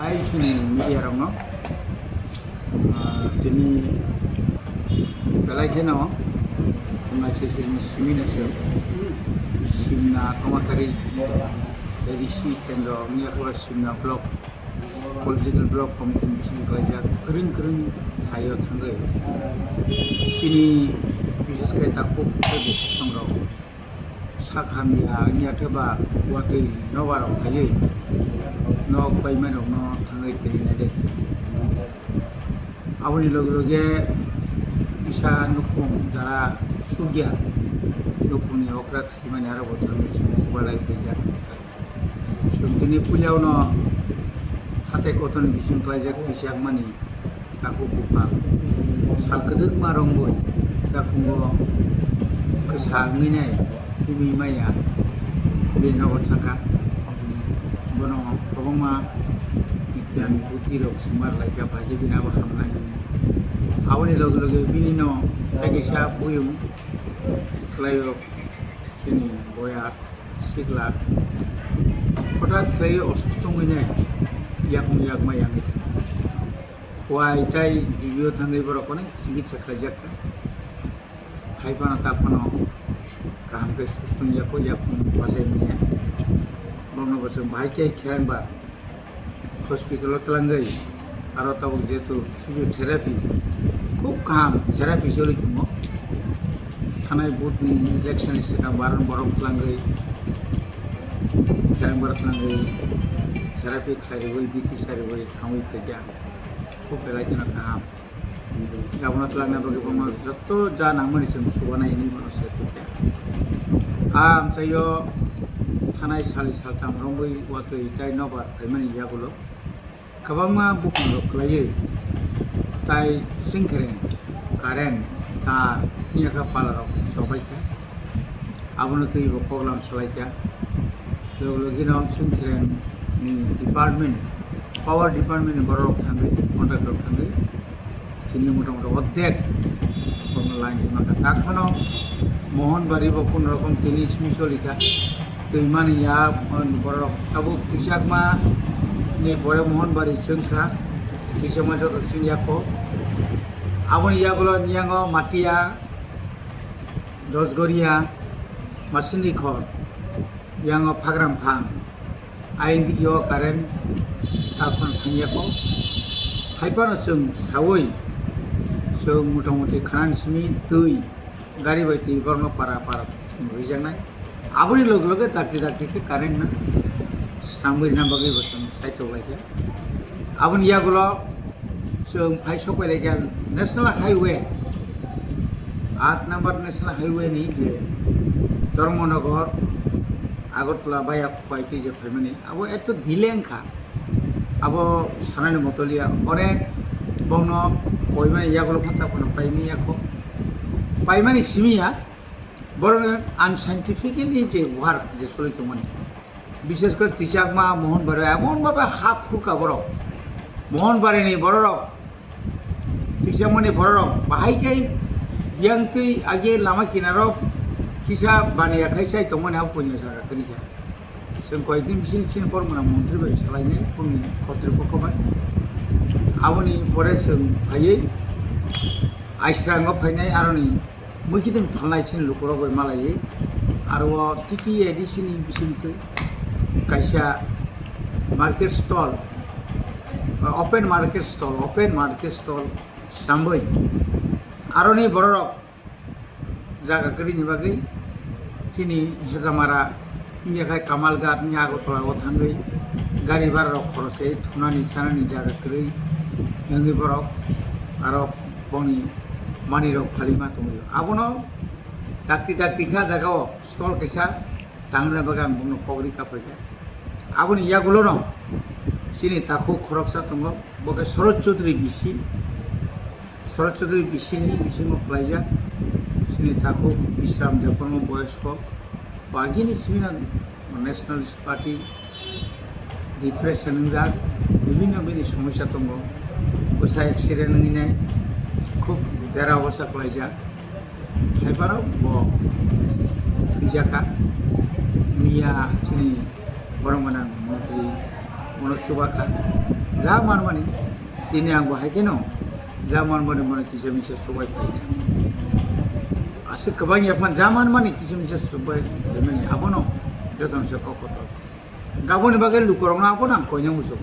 sini media rong no jadi belai kena macam sini nasi simna kamakari dari si kendro ni aku simna blok political blok committee bisi kerja kering thayo thanggai sini bisnes kai takuk tebu sangrau sakhamia ni atheba watei nobarok thaye nok payment no thangai terina de aboni loge isa nukum jara sugya nukuni okrat himani ara bothor subalai penya suntini pulyau no hate koton bisin klajak tisak mani aku buka salkedek marong boy takungo kesangine himi maya bino thaka bono kobongma ikian buti rok sumar laika bhaji bina bakhamna awani loge bini no agisa buyung klayo chini boya sigla hঠাৎ সেই অসুস্থ হইনে ইয়াক মাই আমি Y তাই জিবিও থাঙ্গাই বড় কোনে চিকিৎসা খাইজাক খাইপানো তাপানো কাহামকে সুস্থ ইয়াকো ইয়াকুম বাসাই মিয়া বর্ণ বছর ভাইকে খেরাংবা হসপিটাল তলাঙ্গাই আর তাও যেহেতু ফিজিওথেরাপি খুব কাহাম থেরাপি চলি তুমো থানায় বুথনি ইলেকশন সিকা বারণ বরং তলাঙ্গাই Kerang barat nangai terapi cari biti cari kami kerja, kau pelai cina kaham. Gabungan telah nabi kemas jatuh jangan aman isem suwana ini manusia kerja. Saya tanai sali saltam rombai waktu itai nobar, kaiman iya gulo. Kabang mah bukan lo kelai, tai singkring, karen, tar, ni agak palarok, sobai kan. Abang itu ibu program selai kan. Lagi nak sungkireng department, power department ni baru tanggai, kontraktor tanggai. Sini mudah-mudah oddek pengelolaan di mana. Tak kono mohon bari bokun rokom tini smisolika. Tu iman ya baru tabu tisak ma ni baru mohon bari cengka. Tisak ma jatuh sinjako. Abon ya kalau niango matia, dosgoria, masindi khor. Yang pagram pang, aing di yo karen takon thanya ko, thaipan sung sawoi, sung muta khanan simi tui, gari baiti borno para rijang nai, aboni loge takti ke karen na, sambil nambagi basung saito lagi, aboni ya gulo, sung phai sokai lagi national highway, 8 number national highway ni je, Dharmanagar Agartala বাইয়া পাইতে যে family আবো এত দিলেংখা আবো সানানি মতলিয়া অনেক বংন কইমানি ইয়াগুলো Fanta কোনো পাইমি ইয়াকো পাইমানি সিমিয়া বরং আনসাইন্টিফিক্যালি যে ওয়ার্ক যে চলিত মানে বিশেষ করে তিচাকমা মোহনবাড়ি এমনভাবে হাফ হুকা বড় মোহনবাড়িনি বড়রক তিচাকমানি বড়রক বাহাইকাই বিয়াংতৈ আগে Lama কিনারক Kisah bani akai cai teman aku punya cara kerja. Sengkau itu mesti cina por mana menteri baru selain ini pun kotor pokoknya. Awan ini pore seng kaya, aisyah ngap kaya aroni mungkin yang palai cina lukuro boy malai, arwa titi edisi ini bisa itu kaisa market stall, open market stall sampai aroni borok jaga kiri ni bagai kini hezamara ni kai kamalgat ni agotla othangai gari barok khoros kai thunani chanani jaga kiri ngi borok aro boni mani rok khalima tumi abono takti kha jagao stall kaisa tangna bagang bono pogri kapaga aboni yagulo no sini takhu khoroksa tongo boke Sorot Chaudhary bisi ni bisi mo plaja sini takhu Islam Japan boysko bagi ni sini Nationalist Party depression ngjak bibhinno bini সমস্যা tongo kosa accident ngine khub dera অবস্থা plaja haiparo bo thijaka miya sini borong manang mantri Manoj Subaka zaman mani tini ang bahai keno zaman mani mani kisah misah subai pai asik kebanyakan zaman mani kisah misah subai mani apa no jatuh sekokotor gabon bagai lu korong apa nang konya musuh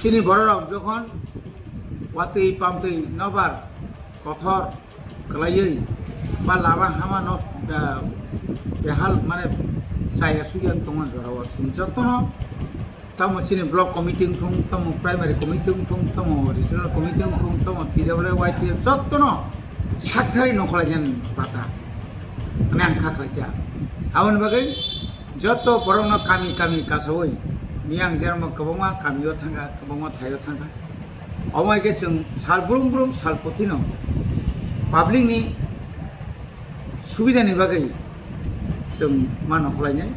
sini borok jokon wati pamti nobar kotor kelayai ba lama hama no behal mane saya suyan tongan zorawa sumjatono tamo sini block committee tung tamo primary committee tung tamo regional committee tung tamo TWYT jottono sakthari nokolajan bata nang khakraja awon bagai joto borongno kami kasoi miang jermo kobonga kamio thanga kobonga thayo thanga omai ke sung sal burum sal potino public ni সুবিধা ni bagai sung mano khlainai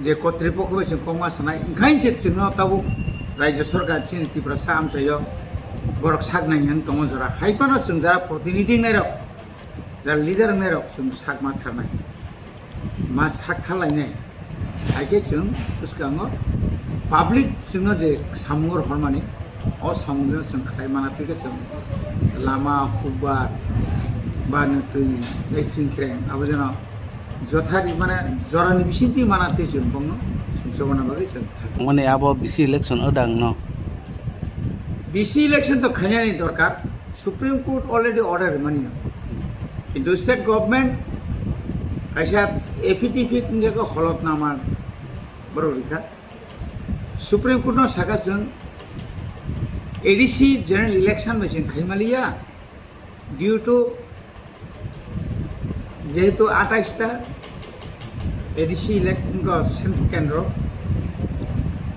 je কর্তৃপক্ষ sung kongma sanai ngain che sungno tabu রাজ্য সরকার chini tipra sam sayo borok sagnai yang tongo jara haipano sung jara protinidhi nai rok jara leader nai rok sung sagma tharnai ma sak thalai aike sung uskango public sungno je samur hormani o samur sung khai mana tike sung lama hubar banutui leicing kreng abujana jothari mana jorani bisinti manate sung bongno sungsogona bagai sung মানে আবো BC election ওডাং ন BC election to khanyani dorkar Supreme Court already order mani no kintu state government kaisa affidavit ngeko holot nama boro rikha Supreme Court no saka jeng ADC general election machine khaimaliya due to যেহেতু 28টা ADC election কেন্দ্র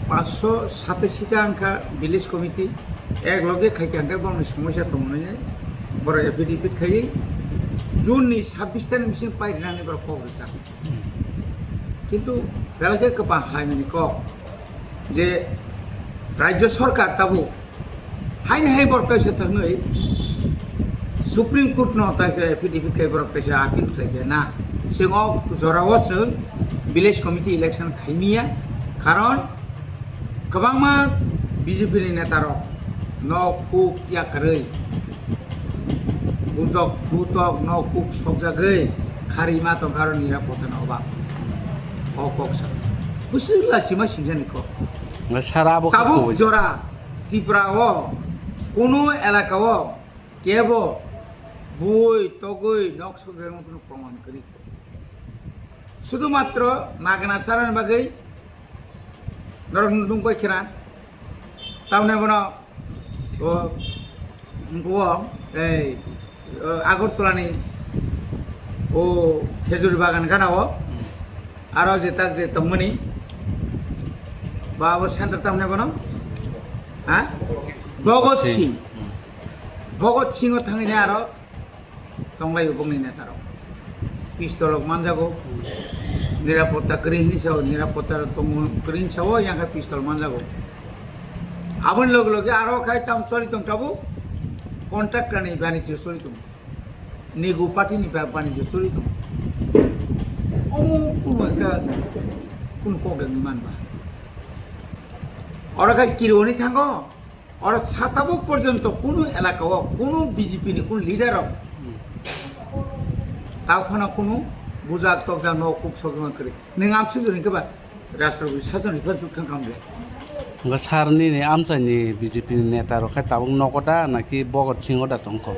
587টা আংখা village committee এক লগে খাইকে আংখা বড় সমস্যা তো মনে যায় বড় এফিডেভিট খাই জুননি 26টা মিশিং পাইরানি বড় কংগ্রেস কিন্তু বেলাকে কপা হাইমানি ক যে রাজ্য সরকার তাবো হাইন হাই বড় কইছে থাকনই Supreme Court no tak affidavit kai borok pesa appeal khai na singo jorawo chung village committee election khaimia karon kabangma BJP ni neta rok no khuk ya kharei bujok butok no khuk sokjagai khari ma to karon nirapota na oba okoksa busila sima sinjani ko সারা আবো tabu jora tipra o kono elaka o kebo বই তগই নকশদের কোনো প্রমাণ করি শুধুমাত্র মাগনা সারান বাগৈ নরং কই খেরা তাওনে বন ও গো এই আগরতলানি ও খেজুর বাগান গানাও আর যে তাক যে তমনি বাবা সেন্টার তামনে বন হ্যাঁ ভগৎ সিং থাঙিনে আর tonglayo bongni netaro pistolok manjago nirapota kering sawo nirapota tongo kering sawo yang ka pistol manjago abon log aro khai tam choli tong tabu contract ni bani je sori tong nego party ni bani je sori tong omo kuno ka kuno ko ga man ba ora kai kironi thango ora satabuk porjonto kuno elaka o kuno BJP ni kuno leader o তাওখানা কোনো বুজাক তকজা ন cook সগমা করে নों AMSU Johnny কবা রাষ্ট্রপতি সাজনি ফজুক খামলে nga sarni ni amchani BJP ni neta ro khai tabung nokota naki bogot singoda tongko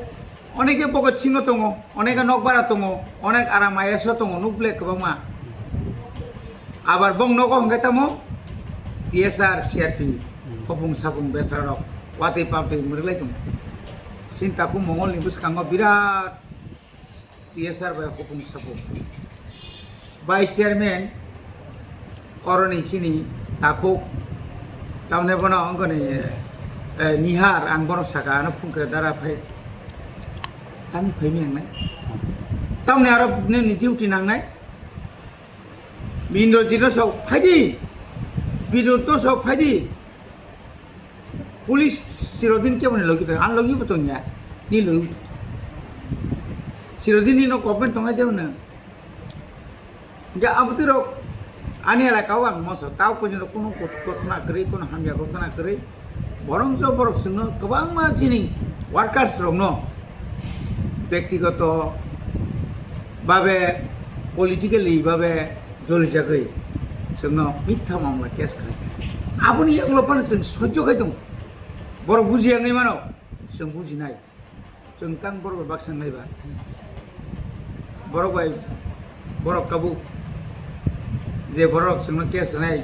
অনেকে বগত সিংহ দङ অনেকে নকবারা দङ অনেক আরামায়েসো দङ নুবলে কবামা আবার বং নক হংগে তামো TSR CRP খবুং সাবুং বেসারক ওয়াতে পামতে মরলাই দङ সিনতাকু মঙ্গল নিবুস কাঙ্গ বিরাট TSR by Hopung Sapo. Vice Chairman Oroni Chini Tako Tamnebona Angoni Nihar Angbono Saka and Punka Dara Pay Tani Payment. Tamne Arab Nini duty Nang Night Mindo Jinos of Padi Bidotos of Padi Police Sirodin Kevin Logita, unlogi Butonia, Nilu. Sirodini no government tonga jauh na, jauh betul ro, ane ala kawang masa tahu punya kuno kotona keri kuno hamya kotona keri, বরঞ্চ বরক जोंनो गोबां मानसिनि वार्कार्सफोरावनो ব্যক্তিগত ভাবে politically ভাবে জলিজাগৈ जोंनो मिथ्या मामला केस खालामदों आबुनि एंग्ल'फानो जों सह्य खायदों बर' बुजियाङै मानाव जों बुजिनाय जों तां बर' बाक्सां नायबा बर' बाय बर' काबु जे बर' जोंनो केस होनाय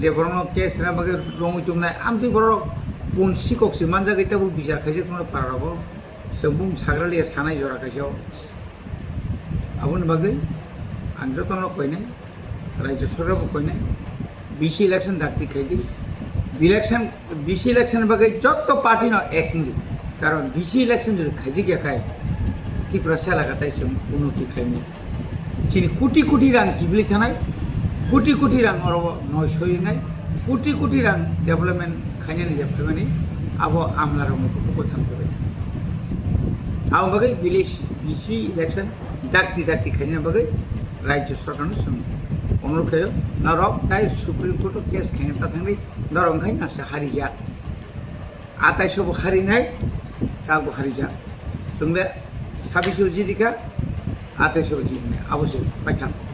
जे बर' केस होनाय बागै रङै दुमनाय आमथि बर' उन सिककसो मानजागैताबो बिजार खायसे खौनो पाराबो जों बुं साग्रालिया सानाय जरा खायसेयाव आबुनि बागै आं जतन कयनाय रायजो सरकारबो कयनाय बिसि इलेक्शन दाक्ति खायदि बिसि इलेक्शन बागै जत पार्टी न एक मुली कारण बिसि इलेक्शन जुदि खायजि गैयाखाय त्रिपुरा सेलागाथाय जों उन्नति खालामनो दिनै कोटि कोटि रां गिबलि थानाय कोटि कोटि रां अरब नयस'यैनाय कोटि रां डेभेलपमेन्ट खायनायनि जाफैमानि आबो आमलार न'खरखौ थांफैबाय आव बागै बिसि इलेक्शन दाक्ति खायनाय बागै रायजो सरकारनो जों अनुरोध खायो नरक ताई सुप्रीम कोर्ट केस खायना थांनाय नरक खाय नासो हारिजा आताइसबो हारिनाय ताबो हारिजा जोंले 26 जिदिका 28 जिदिनाय आबोसो बायथा